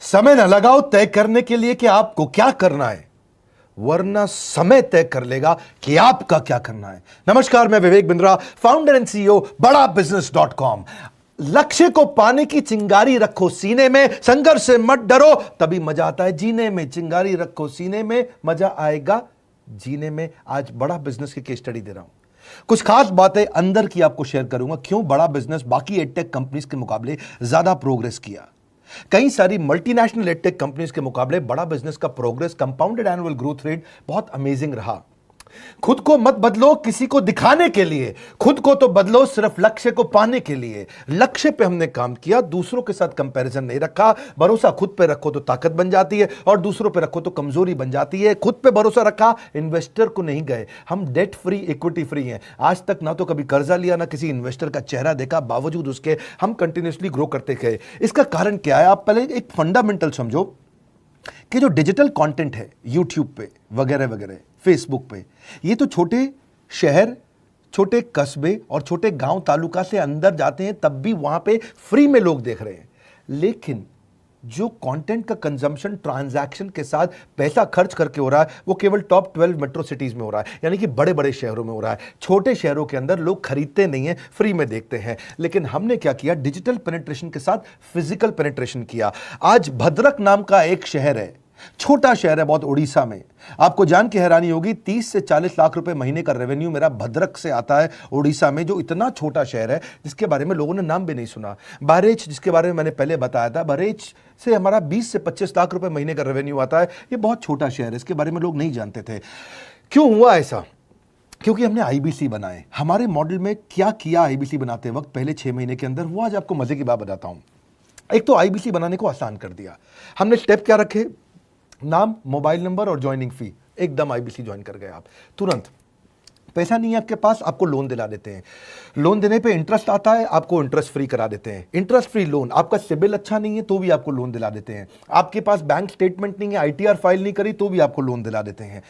समय न लगाओ तय करने के लिए कि आपको क्या करना है, वरना समय तय कर लेगा कि आपका क्या करना है। नमस्कार, मैं Vivek Bindra, founder and CEO बड़ा बिजनेस.com। लक्ष्य को पाने की चिंगारी रखो सीने में, संघर्ष से मत डरो, तभी मजा आता है जीने में। चिंगारी रखो सीने में, मजा आएगा जीने में। आज बड़ा बिजनेस की केस स्टडी दे रहा हूं, कुछ खास बातें अंदर की आपको शेयर करूंगा, क्यों बड़ा बिजनेस बाकी एडटेक कंपनीज के मुकाबले ज्यादा प्रोग्रेस किया। कई सारी मल्टीनेशनल एडटेक कंपनीज के मुकाबले बड़ा बिजनेस का progress, compounded annual growth rate बहुत अमेजिंग रहा। खुद को मत बदलो किसी को दिखाने के लिए, खुद को तो बदलो सिर्फ लक्ष्य को पाने के लिए। लक्ष्य पे हमने काम किया, दूसरों के साथ कंपैरिजन नहीं रखा। भरोसा खुद पे रखो तो ताकत बन जाती है, और दूसरों पे रखो तो कमजोरी बन जाती है। खुद पे भरोसा रखा, इन्वेस्टर को नहीं गए। हम डेट फ्री, इक्विटी फ्री हैं। आज तक ना तो कभी कर्जा लिया, ना किसी इन्वेस्टर का चेहरा देखा, बावजूद उसके हम कंटिन्यूसली ग्रो करते गए। इसका कारण क्या है? आप पहले एक फंडामेंटल समझो कि जो डिजिटल कंटेंट है यूट्यूब पे वगैरह वगैरह, फेसबुक पे, ये तो छोटे शहर, छोटे कस्बे और छोटे गांव तालुका से अंदर जाते हैं, तब भी वहां पे फ्री में लोग देख रहे हैं। लेकिन जो कंटेंट का कंजम्पशन ट्रांजैक्शन के साथ पैसा खर्च करके हो रहा है, वो केवल टॉप 12 मेट्रो सिटीज में हो रहा है, यानी कि बड़े बड़े शहरों में हो रहा है। छोटे शहरों के अंदर लोग खरीदते नहीं है, फ्री में देखते हैं। लेकिन हमने क्या किया? डिजिटल पेनिट्रेशन के साथ फिजिकल पेनिट्रेशन किया। आज भद्रक नाम का एक शहर है, छोटा शहर है बहुत, उड़ीसा में। आपको जान के हैरानी होगी, 30 से 40 लाख रुपए महीने का रेवेन्यू मेरा भद्रक से आता है, उड़ीसा में, जो इतना छोटा शहर है जिसके बारे में लोगों ने नाम भी नहीं सुना। बहरेच, जिसके बारे में मैंने पहले बताया था, बहरेच से हमारा 20 से 25 लाख रुपए महीने का रेवेन्यू आता है। ये बहुत छोटा शहर है, इसके बारे में लोग नहीं जानते थे। क्यों हुआ ऐसा? क्योंकि हमने आईबीसी बनाए। हमारे मॉडल में क्या किया आईबीसी बनाते वक्त, पहले 6 महीने के अंदर, वो आज आपको मजे की बात बताता हूं। एक तो आईबीसी बनाने को आसान कर दिया हमने। स्टेप क्या रखे? नाम, मोबाइल नंबर और ज्वाइनिंग फी, एकदम आईबीसी ज्वाइन कर गए आप तुरंत। पैसा नहीं है आपके पास, आपको लोन दिला देते हैं। लोन देने पे इंटरेस्ट आता है, आपको इंटरेस्ट फ्री करा देते हैं। Interest free loan. आपका सिबिल अच्छा नहीं है तो भी आपको लोन दिला देते हैं। आपके पास बैंक स्टेटमेंट नहीं है, आईटीआर फाइल नहीं करी तो भी आपको लोन दिला देते हैं।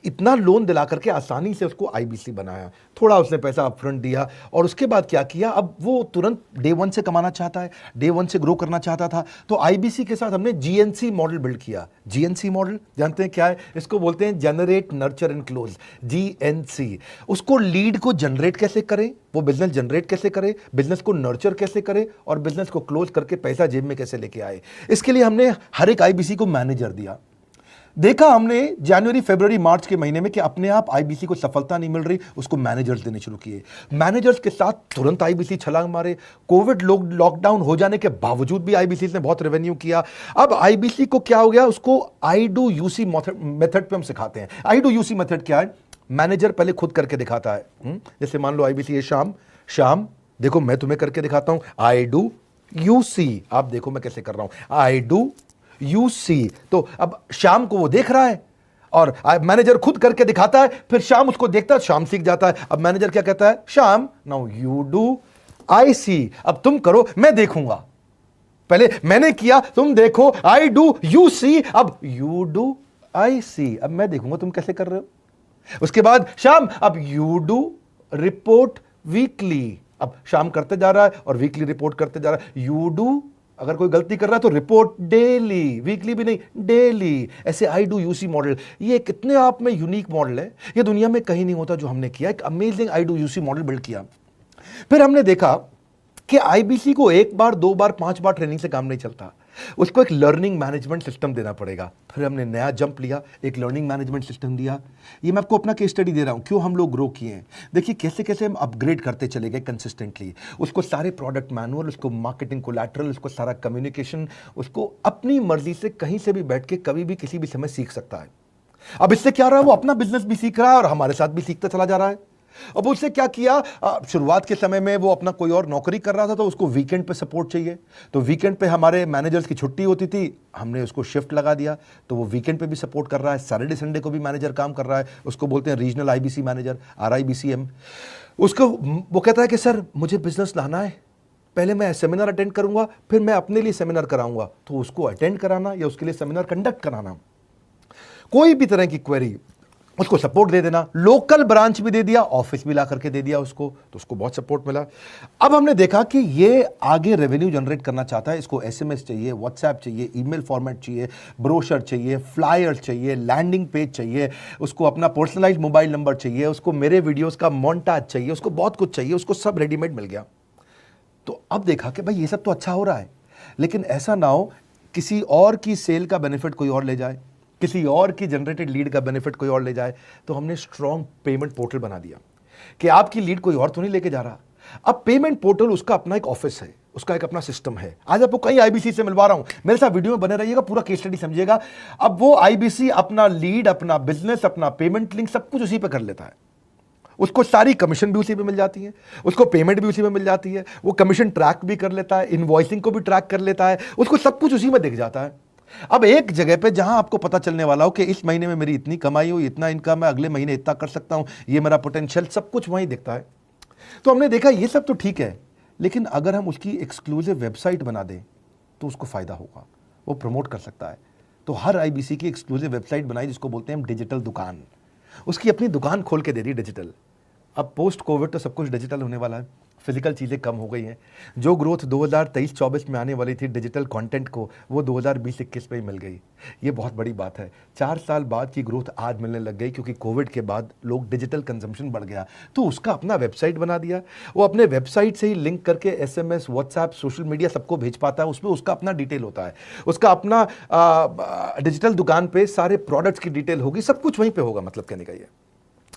इतना लोन दिला करके आसानी से उसको आईबीसी बनाया। थोड़ा उसने पैसा अपफ्रंट दिया, और उसके बाद क्या किया? अब वो तुरंत डे 1 से कमाना चाहता है, डे 1 से ग्रो करना चाहता था, तो आईबीसी के साथ हमने जीएनसी मॉडल बिल्ड किया। जीएनसी मॉडल जानते हैं क्या है? इसको बोलते हैं generate, nurture and close, GNC. उसको लीड को जनरेट कैसे करें, वो बिजनेस जनरेट कैसे करे, बिजनेस को नर्चर कैसे करे, और बिजनेस को क्लोज करके पैसा जेब में कैसे लेके आए। इसके लिए हमने हर एक आईबीसी को मैनेजर दिया। देखा हमने जनवरी, फरवरी, मार्च के महीने में कि अपने आप आईबीसी को सफलता नहीं मिल रही, उसको मैनेजर्स देने शुरू किए। मैनेजर्स के साथ तुरंत आईबीसी छलांग मारे। कोविड लॉकडाउन हो जाने के बावजूद भी आईबीसी ने बहुत रेवेन्यू किया। अब आईबीसी को क्या हो गया? उसको आई डू यूसी मेथड पे हम सिखाते हैं। आई डू यूसी मेथड क्या है? मैनेजर पहले खुद करके दिखाता है। जैसे मान लो आईबीसी है शाम, देखो मैं तुम्हें करके दिखाता हूं, आई डू यू सी। आप देखो मैं कैसे कर रहा हूं, आई डू यू सी। तो अब शाम को वो देख रहा है, और मैनेजर खुद करके दिखाता है, फिर शाम उसको देखता है, शाम सीख जाता है। अब मैनेजर क्या कहता है? शाम, नाउ यू डू, आई सी। अब तुम करो, मैं देखूंगा। पहले मैंने किया, तुम देखो, आई डू यू सी, अब यू डू आई सी। अब मैं देखूंगा तुम कैसे कर रहे हो। उसके बाद शाम, अब यू डू रिपोर्ट वीकली। अब शाम करते जा रहा है और वीकली रिपोर्ट करते जा रहा है। यू डू, अगर कोई गलती कर रहा है तो रिपोर्ट डेली, वीकली भी नहीं, डेली। ऐसे आई डू यूसी मॉडल, ये कितने आप में यूनिक मॉडल है, ये दुनिया में कहीं नहीं होता जो हमने किया। एक amazing I do UC model build किया। फिर हमने देखा कि आईबीसी को 1 बार, 2 बार, 5 बार ट्रेनिंग से काम नहीं चलता, उसको एक लर्निंग मैनेजमेंट सिस्टम देना पड़ेगा। फिर हमने नया जंप लिया, एक लर्निंग मैनेजमेंट सिस्टम दिया। ये मैं आपको अपना केस स्टडी दे रहा हूं, क्यों हम लोग ग्रो किए हैं। देखिए कैसे कैसे हम अपग्रेड करते चले गए कंसिस्टेंटली। उसको सारे प्रोडक्ट मैनुअल, उसको मार्केटिंग कोलैटरल, उसको सारा कम्युनिकेशन, उसको अपनी मर्जी से कहीं से भी बैठ के कभी भी किसी भी समय सीख सकता है। अब इससे क्या रहा है? वो अपना बिजनेस भी सीख रहा है और हमारे साथ भी सीखता चला जा रहा है। अब उससे क्या किया? शुरुआत के समय में वो अपना कोई और नौकरी कर रहा था, तो उसको वीकेंड पे सपोर्ट चाहिए। तो वीकेंड पे हमारे मैनेजर्स की छुट्टी होती थी, हमने उसको शिफ्ट लगा दिया, तो वो वीकेंड पे भी सपोर्ट कर रहा है। सैटरडे संडे को भी मैनेजर काम कर रहा है। उसको बोलते हैं रीजनल आईबीसी मैनेजर, RIBCM। उसको वो कहता है कि सर मुझे बिजनेस लाना है, पहले मैं सेमिनार अटेंड करूंगा, फिर मैं अपने लिए सेमिनार कराऊंगा। तो उसको अटेंड कराना या उसके लिए सेमिनार कंडक्ट कराना, कोई भी तरह की क्वेरी, उसको सपोर्ट दे देना, लोकल ब्रांच भी दे दिया, ऑफिस भी ला करके दे दिया उसको, तो उसको बहुत सपोर्ट मिला। अब हमने देखा कि ये आगे रेवेन्यू जनरेट करना चाहता है, इसको एसएमएस चाहिए, व्हाट्सएप चाहिए, ईमेल फॉर्मेट चाहिए, ब्रोशर चाहिए, फ्लायर चाहिए, लैंडिंग पेज चाहिए, उसको अपना पर्सनलाइज मोबाइल नंबर चाहिए, उसको मेरे वीडियोस का मोन्टाज चाहिए, उसको बहुत कुछ चाहिए, उसको सब रेडीमेड मिल गया। तो अब देखा कि भाई ये सब तो अच्छा हो रहा है, लेकिन ऐसा ना हो किसी और की सेल का बेनिफिट कोई और ले जाए, किसी और की जनरेटेड लीड का बेनिफिट कोई और ले जाए। तो हमने स्ट्रॉन्ग पेमेंट पोर्टल बना दिया कि आपकी लीड कोई और तो नहीं लेके जा रहा। अब पेमेंट पोर्टल उसका अपना एक ऑफिस है, उसका एक अपना सिस्टम है। आज आपको कई आईबीसी से मिलवा रहा हूं, मेरे साथ वीडियो में बने रहिएगा, पूरा केस स्टडी समझिएगा। अब वो आईबीसी अपना लीड, अपना बिजनेस, अपना पेमेंट लिंक सब कुछ उसी पे कर लेता है। उसको सारी कमीशन भी उसी पे मिल जाती है, उसको पेमेंट भी उसी में मिल जाती है, वो कमीशन ट्रैक भी कर लेता है, इनवॉइसिंग को भी ट्रैक कर लेता है, उसको सब कुछ उसी में दिख जाता है। अब एक जगह पे जहां आपको पता चलने वाला हो कि इस महीने में मेरी इतनी कमाई हुई, इतना इनकम है, अगले महीने इतना कर सकता हूं, ये मेरा पोटेंशियल, सब कुछ वहीं दिखता है। तो हमने देखा ये सब तो ठीक है, लेकिन अगर हम उसकी एक्सक्लूसिव वेबसाइट बना दें तो उसको फायदा होगा, वो प्रमोट कर सकता है। तो हर आईबीसी की एक्सक्लूसिव वेबसाइट बनाई, जिसको बोलते हैं हम डिजिटल दुकान। उसकी अपनी दुकान खोल के दे दी डिजिटल। अब पोस्ट कोविड तो सब कुछ डिजिटल होने वाला है, फिजिकल चीज़ें कम हो गई हैं। जो ग्रोथ 2023-24 में आने वाली थी डिजिटल कंटेंट को, वो 2020-21 में ही मिल गई। ये बहुत बड़ी बात है। 4 साल बाद की ग्रोथ आज मिलने लग गई, क्योंकि कोविड के बाद लोग डिजिटल कंजम्पशन बढ़ गया। तो उसका अपना वेबसाइट बना दिया, वो अपने वेबसाइट से ही लिंक करके एसएमएस, व्हाट्सएप, सोशल मीडिया सबको भेज पाता है। उसमें उसका अपना डिटेल होता है, उसका अपना डिजिटल दुकान पे सारे प्रोडक्ट्स की डिटेल होगी, सब कुछ वहीं पर होगा। मतलब कहने का ये,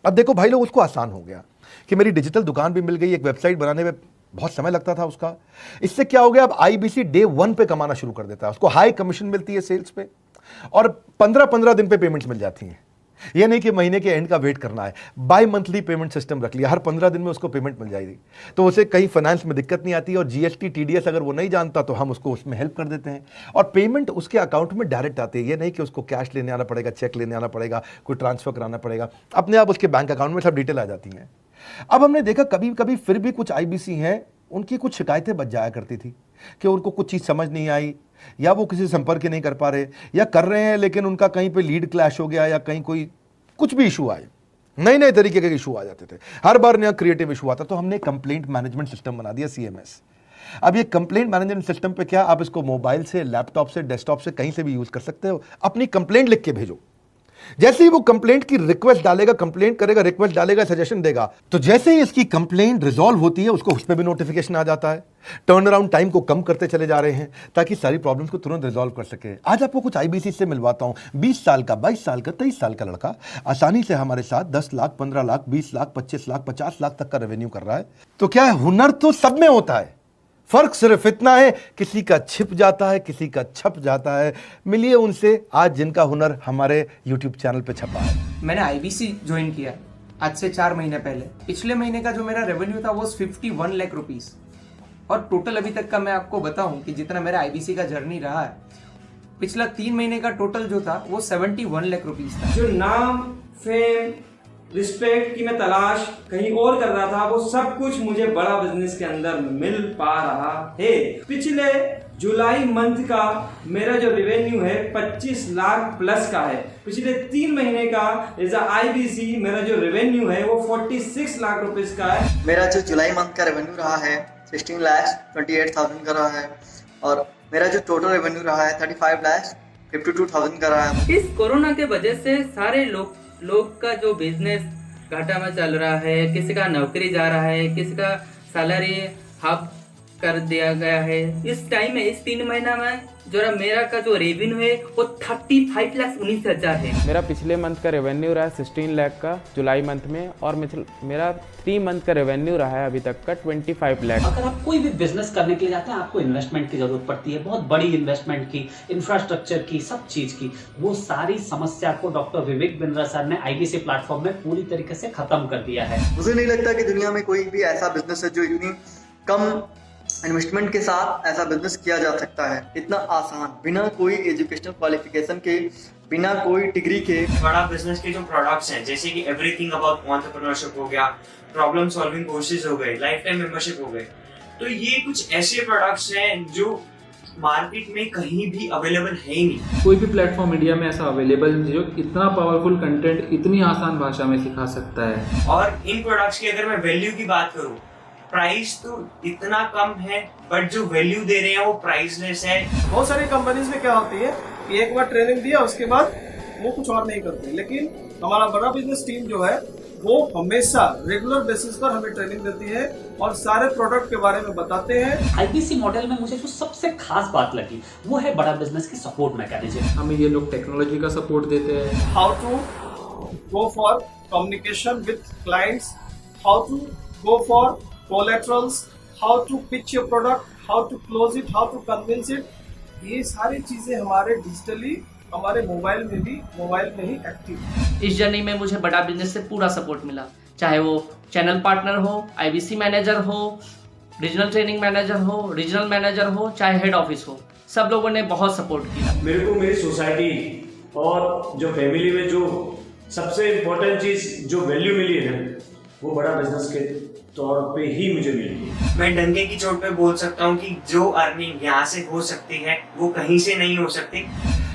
अब देखो भाई लोग, उसको आसान हो गया कि मेरी डिजिटल दुकान भी मिल गई। एक वेबसाइट बनाने में बहुत समय लगता था उसका। इससे क्या हो गया, अब आईबीसी डे 1 पे कमाना शुरू कर देता है। उसको हाई कमीशन मिलती है सेल्स पे, और 15-15 दिन पे पेमेंट्स मिल जाती हैं। ये नहीं कि महीने के एंड का वेट करना है, बाई मंथली पेमेंट सिस्टम रख लिया, हर 15 दिन में उसको पेमेंट मिल जाएगी। तो उसे कहीं फाइनेंस में दिक्कत नहीं आती, और जीएसटी, टीडीएस अगर वो नहीं जानता तो हम उसको उसमें हेल्प कर देते हैं, और पेमेंट उसके अकाउंट में डायरेक्ट आती है। ये नहीं कि उसको कैश लेने आना पड़ेगा, चेक लेने आना पड़ेगा, कोई ट्रांसफर कराना पड़ेगा, अपने आप उसके बैंक अकाउंट में सब डिटेल आ जाती हैं। अब हमने देखा कभी कभी फिर भी कुछ आईबीसी हैं, उनकी कुछ शिकायतें बच जाया करती थी कि उनको कुछ चीज़ समझ नहीं आई, या वो किसी से संपर्क ही नहीं कर पा रहे, या कर रहे हैं लेकिन उनका कहीं पे लीड क्लैश हो गया, या कहीं कोई कुछ भी इशू आए, नए नए तरीके के इशू आ जाते थे, हर बार नया क्रिएटिव इशू आता। तो हमने कंप्लेंट मैनेजमेंट सिस्टम बना दिया, सीएमएस। अब ये कंप्लेंट मैनेजमेंट सिस्टम पे क्या, आप इसको मोबाइल से, लैपटॉप से, डेस्कटॉप से, कहीं से भी यूज कर सकते हो। अपनी कंप्लेंट लिख के भेजो, जैसे ही वो कंप्लेंट की रिक्वेस्ट डालेगा, कंप्लेंट करेगा, रिक्वेस्ट डालेगा, सजेशन देगा, तो जैसे ही इसकी कंप्लेंट रिजॉल्व होती है उसको उस पर भी नोटिफिकेशन आ जाता है। टर्न अराउंड टाइम को कम करते चले जा रहे हैं ताकि सारी प्रॉब्लम्स को तुरंत रिजॉल्व कर सके। आज आपको कुछ आईबीसी से मिलवाता हूं। 20 साल का, 22 साल का, 23 साल का लड़का आसानी से हमारे साथ 10 लाख, 15 लाख, 20 लाख, 25 लाख, 50 लाख तक का रेवेन्यू कर रहा है। तो क्या है, हुनर तो सब में होता है, फर्क सिर्फ इतना है किसी का छिप जाता है, किसी का छप जाता है। मिलिए उनसे आज जिनका हुनर हमारे YouTube चैनल पे छपा है। मैंने आईबीसी ज्वाइन किया आज से 4 महीने पहले। पिछले महीने का जो मेरा रेवेन्यू था वो 51 लाख रुपीस, और टोटल अभी तक का मैं आपको बताऊं कि जितना मेरा आईबीसी का जर्नी रहा है, पिछला 3 महीने का टोटल जो था वो 71 लाख रुपीस था। जो नाम, फेम, रिस्पेक्ट की मैं तलाश कहीं और कर रहा था, वो सब कुछ मुझे बड़ा बिजनेस के अंदर मिल पा रहा है। पिछले जुलाई मंथ का मेरा जो रेवेन्यू है 25 लाख प्लस का है। पिछले 3 महीने का एज आईबीसी मेरा जो रेवेन्यू है वो 46 लाख रुपीस का है। मेरा जो जुलाई मंथ का रेवेन्यू रहा है 16,28,000 का रहा है, और मेरा जो टोटल रेवेन्यू रहा है 35,52,000 का रहा है। इस कोरोना के वजह से सारे लोग का जो बिजनेस घाटा में चल रहा है, किसी का नौकरी जा रहा है, किसी का सैलरी हाफ कर दिया गया है। इस टाइम में, इस 3 महीना में जो मेरा का जो रेवेन्यू है वो 35,19,000 है। मेरा पिछले मंथ का रेवेन्यू रहा है 16 लाख का जुलाई मंथ में, और मेरा 3 मंथ का रेवेन्यू रहा है अभी तक का 25 लाख। अगर आप कोई भी बिजनेस करने के लिए जाते हैं, आपको इन्वेस्टमेंट की जरूरत पड़ती है, बहुत बड़ी इन्वेस्टमेंट की, इंफ्रास्ट्रक्चर की, सब चीज की। वो सारी समस्या को डॉक्टर विवेक बिंद्रा सर ने आईबीसी प्लेटफॉर्म में पूरी तरीके से खत्म कर दिया है। मुझे नहीं लगता कि दुनिया में कोई भी ऐसा बिजनेस है जो इतनी कम इन्वेस्टमेंट के साथ ऐसा बिजनेस किया जा सकता है, इतना आसान, बिना कोई एजुकेशनल क्वालिफिकेशन के, बिना कोई डिग्री के। बड़ा बिजनेस के जो प्रोडक्ट्स हैं, जैसे कि एवरीथिंग अबाउट एंटरप्रेन्योरशिप हो गया, प्रॉब्लम सॉल्विंग कोर्सेज हो गए, लाइफ टाइम मेंबरशिप हो गए, तो ये कुछ ऐसे प्रोडक्ट्स हैं जो मार्केट में कहीं भी अवेलेबल है ही नहीं। कोई भी प्लेटफॉर्म इंडिया में ऐसा अवेलेबल नहीं जो इतना पावरफुल कंटेंट इतनी आसान भाषा में सिखा सकता है। और इन प्रोडक्ट्स की अगर मैं वैल्यू की बात करूं, प्राइस तो इतना कम है बट जो वैल्यू दे रहे हैं वो प्राइसलेस है। बहुत सारी कंपनीज में क्या होती है कि एक बार ट्रेनिंग दिया उसके बाद वो कुछ और नहीं करते, लेकिन हमारा बड़ा बिजनेस टीम जो है वो हमेशा रेगुलर बेसिस पर हमें ट्रेनिंग देती है और सारे प्रोडक्ट के बारे में बताते हैं। आईबीसी मॉडल में मुझे जो सबसे खास बात लगी वो है बड़ा बिजनेस की सपोर्ट मैकेनिज्म। हमें ये लोग टेक्नोलॉजी का सपोर्ट देते हैं। How to go for communication with clients, how to go for collaterals, how to pitch your product, how to close it, how to convince it, ये सारी चीजें हमारे डिजिटली हमारे मोबाइल में ही एक्टिव है। इस जर्नी में मुझे बड़ा बिजनेस से पूरा सपोर्ट मिला, चाहे वो चैनल पार्टनर हो, आईबीसी मैनेजर हो, रीजनल ट्रेनिंग मैनेजर हो, रीजनल मैनेजर हो, चाहे हेड ऑफिस हो, सब लोगों ने बहुत सपोर्ट किया। मेरे को मेरी सोसाइटी और जो फैमिली में जो सबसे इम्पोर्टेंट चीज़ जो वैल्यू मिली है ना, वो बड़ा बिजनेस के तौर पे ही मुझे मिली। मैं डंके की चोट पे बोल सकता हूँ कि जो अर्निंग यहाँ से हो सकती है वो कहीं से नहीं हो सकती।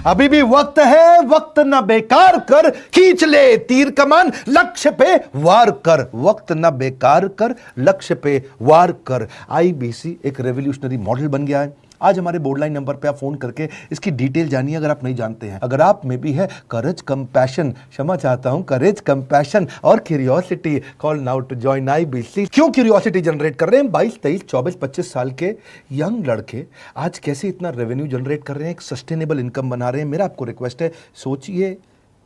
अभी भी वक्त है, वक्त न बेकार कर, खींच ले तीर कमान, लक्ष्य पे वार कर, वक्त न बेकार कर, लक्ष्य पे वार कर। आईबीसी एक रेवोल्यूशनरी मॉडल बन गया है। आज हमारे बोर्ड लाइन नंबर पे आप फोन करके इसकी डिटेल जानिए अगर आप नहीं जानते हैं। अगर आप में भी है करेज, कंपैशन, क्षमा चाहता हूं, करेज, कंपैशन और curiosity, call now to join IBC. क्यों क्यूरियोसिटी जनरेट कर रहे हैं? 22, 23, 24, 25 साल के यंग लड़के आज कैसे इतना रेवेन्यू जनरेट कर रहे हैं, एक सस्टेनेबल इनकम बना रहे हैं। मेरा आपको रिक्वेस्ट है, सोचिए,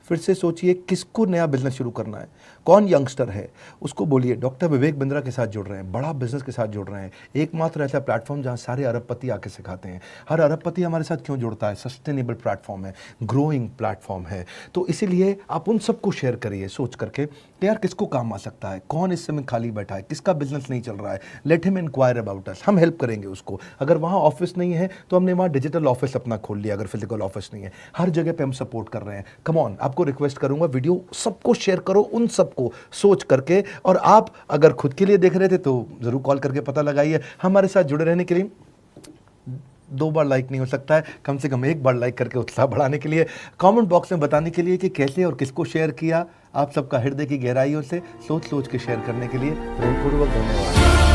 फिर से सोचिए, किसको नया बिजनेस शुरू करना है, कौन यंगस्टर है, उसको बोलिए डॉक्टर विवेक बिंद्रा के साथ जुड़ रहे हैं, बड़ा बिजनेस के साथ जुड़ रहे हैं। एकमात्र ऐसा प्लेटफॉर्म जहां सारे अरबपति आके सिखाते हैं। हर अरबपति हमारे साथ क्यों जुड़ता है? सस्टेनेबल प्लेटफॉर्म है, ग्रोइंग प्लेटफॉर्म है। तो इसीलिए आप उन सबको शेयर करिए सोच करके कि यार किसको काम आ सकता है, कौन इस समय खाली बैठा है, किसका बिजनेस नहीं चल रहा है, let him enquire about us, हम हेल्प करेंगे उसको। अगर वहाँ ऑफिस नहीं है तो हमने वहाँ डिजिटल ऑफिस अपना खोल लिया, अगर फिजिकल ऑफिस नहीं है, हर जगह पे हम सपोर्ट कर रहे हैं। कम ऑन, आपको रिक्वेस्ट करूंगा वीडियो सबको शेयर करो, उन सबको सोच करके। और आप अगर खुद के लिए देख रहे थे तो जरूर कॉल करके पता लगाइए। हमारे साथ जुड़े रहने के लिए 2 बार लाइक नहीं हो सकता है, कम से कम 1 बार लाइक करके उत्साह बढ़ाने के लिए, कमेंट बॉक्स में बताने के लिए कि कैसे और किसको शेयर किया। आप सबका हृदय की गहराइयों से सोच सोच के शेयर करने के लिए प्रेमपूर्वक धन्यवाद।